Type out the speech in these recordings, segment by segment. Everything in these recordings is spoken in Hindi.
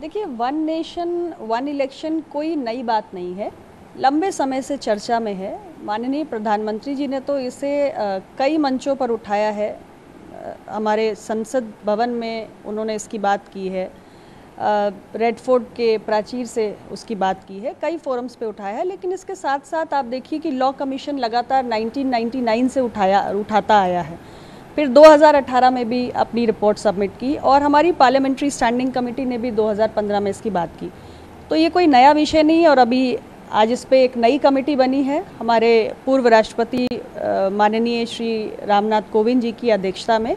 देखिए, वन नेशन वन इलेक्शन कोई नई बात नहीं है, लंबे समय से चर्चा में है। माननीय प्रधानमंत्री जी ने तो इसे कई मंचों पर उठाया है। हमारे संसद भवन में उन्होंने इसकी बात की है, रेड फोर्ट के प्राचीर से उसकी बात की है, कई फोरम्स पे उठाया है। लेकिन इसके साथ साथ आप देखिए कि लॉ कमीशन लगातार 1999 से उठाता आया है। फिर 2018 में भी अपनी रिपोर्ट सबमिट की और हमारी पार्लियामेंट्री स्टैंडिंग कमेटी ने भी 2015 में इसकी बात की। तो ये कोई नया विषय नहीं है और अभी आज इस पे एक नई कमेटी बनी है हमारे पूर्व राष्ट्रपति माननीय श्री रामनाथ कोविंद जी की अध्यक्षता में।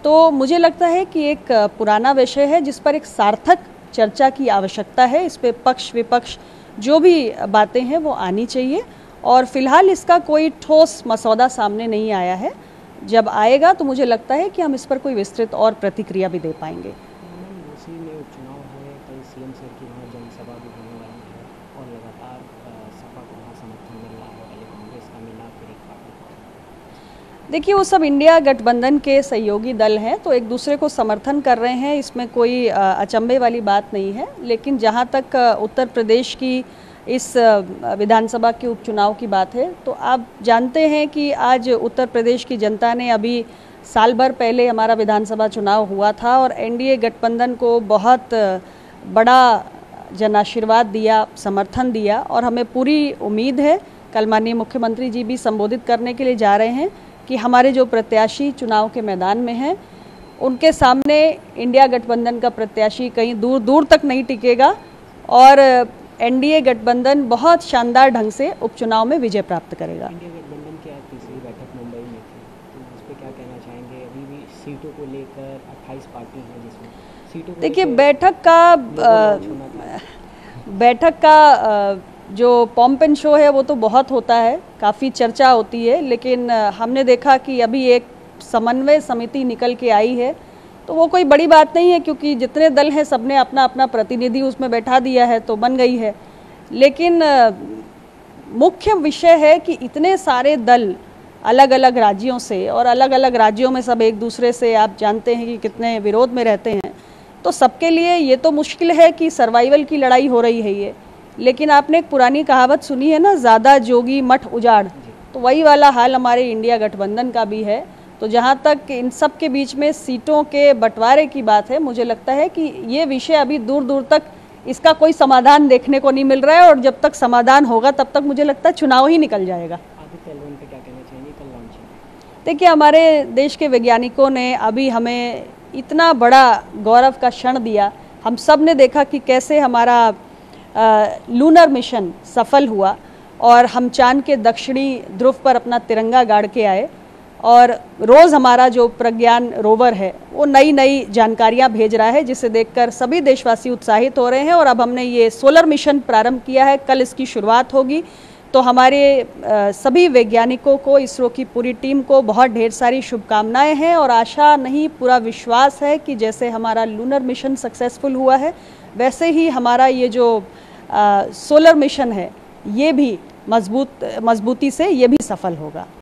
तो मुझे लगता है कि एक पुराना विषय है जिस पर एक सार्थक चर्चा की आवश्यकता है। इस पे पक्ष विपक्ष जो भी बातें हैं वो आनी चाहिए और फिलहाल इसका कोई ठोस मसौदा सामने नहीं आया है। जब आएगा तो मुझे लगता है कि हम इस पर कोई विस्तृत और प्रतिक्रिया भी दे पाएंगे। उसी में उपचुनाव है, कल सीएम सर की वहाँ जनसभा भी होने वाली है और लगातार सपा को वहाँ समर्थन मिल रहा है, पहले कांग्रेस का मिला फिर एक पार्टी। देखिए, वो सब इंडिया गठबंधन के सहयोगी दल हैं तो एक दूसरे को समर्थन कर रहे हैं, इसमें कोई अचंभे वाली बात नहीं है। लेकिन जहाँ तक उत्तर प्रदेश की इस विधानसभा के उपचुनाव की बात है तो आप जानते हैं कि आज उत्तर प्रदेश की जनता ने अभी साल भर पहले हमारा विधानसभा चुनाव हुआ था और एनडीए गठबंधन को बहुत बड़ा जनाशीर्वाद दिया, समर्थन दिया और हमें पूरी उम्मीद है, कल माननीय मुख्यमंत्री जी भी संबोधित करने के लिए जा रहे हैं, कि हमारे जो प्रत्याशी चुनाव के मैदान में हैं उनके सामने इंडिया गठबंधन का प्रत्याशी कहीं दूर दूर तक नहीं टिकेगा और एनडीए गठबंधन बहुत शानदार ढंग से उपचुनाव में विजय प्राप्त करेगा। इंडिया गठबंधन की आज तीसरी बैठक मुंबई में थी, तो इस पर क्या कहना चाहेंगे? अभी भी सीटों को लेकर 28 पार्टी हैं जिसमें सीटों को देखिए, बैठक का जो पॉम्प एंड शो है वो तो बहुत होता है, काफ़ी चर्चा होती है। लेकिन हमने देखा कि अभी एक समन्वय समिति निकल के आई है तो वो कोई बड़ी बात नहीं है, क्योंकि जितने दल हैं सबने अपना अपना प्रतिनिधि उसमें बैठा दिया है तो बन गई है। लेकिन मुख्य विषय है कि इतने सारे दल अलग अलग राज्यों से और अलग अलग राज्यों में सब एक दूसरे से आप जानते हैं कि कितने विरोध में रहते हैं, तो सबके लिए ये तो मुश्किल है कि सर्वाइवल की लड़ाई हो रही है ये। लेकिन आपने एक पुरानी कहावत सुनी है ना, ज़्यादा जोगी मठ उजाड़, तो वही वाला हाल हमारे इंडिया गठबंधन का भी है। तो जहाँ तक इन सब के बीच में सीटों के बंटवारे की बात है, मुझे लगता है कि ये विषय अभी दूर दूर तक इसका कोई समाधान देखने को नहीं मिल रहा है और जब तक समाधान होगा तब तक मुझे लगता है चुनाव ही निकल जाएगा। आदित्य एल 1 पे क्या कहना चाहेंगे? कल लॉन्च। देखिए, हमारे देश के वैज्ञानिकों ने अभी हमें इतना बड़ा गौरव का क्षण दिया। हम सब ने देखा कि कैसे हमारा लूनर मिशन सफल हुआ और हम चांद के दक्षिणी ध्रुव पर अपना तिरंगा गाड़ के आए और रोज़ हमारा जो प्रज्ञान रोवर है वो नई नई जानकारियां भेज रहा है, जिसे देखकर सभी देशवासी उत्साहित हो रहे हैं। और अब हमने ये सोलर मिशन प्रारंभ किया है, कल इसकी शुरुआत होगी। तो हमारे सभी वैज्ञानिकों को, इसरो की पूरी टीम को बहुत ढेर सारी शुभकामनाएं हैं और आशा नहीं पूरा विश्वास है कि जैसे हमारा लूनर मिशन सक्सेसफुल हुआ है वैसे ही हमारा ये जो सोलर मिशन है ये भी मजबूती से ये भी सफल होगा।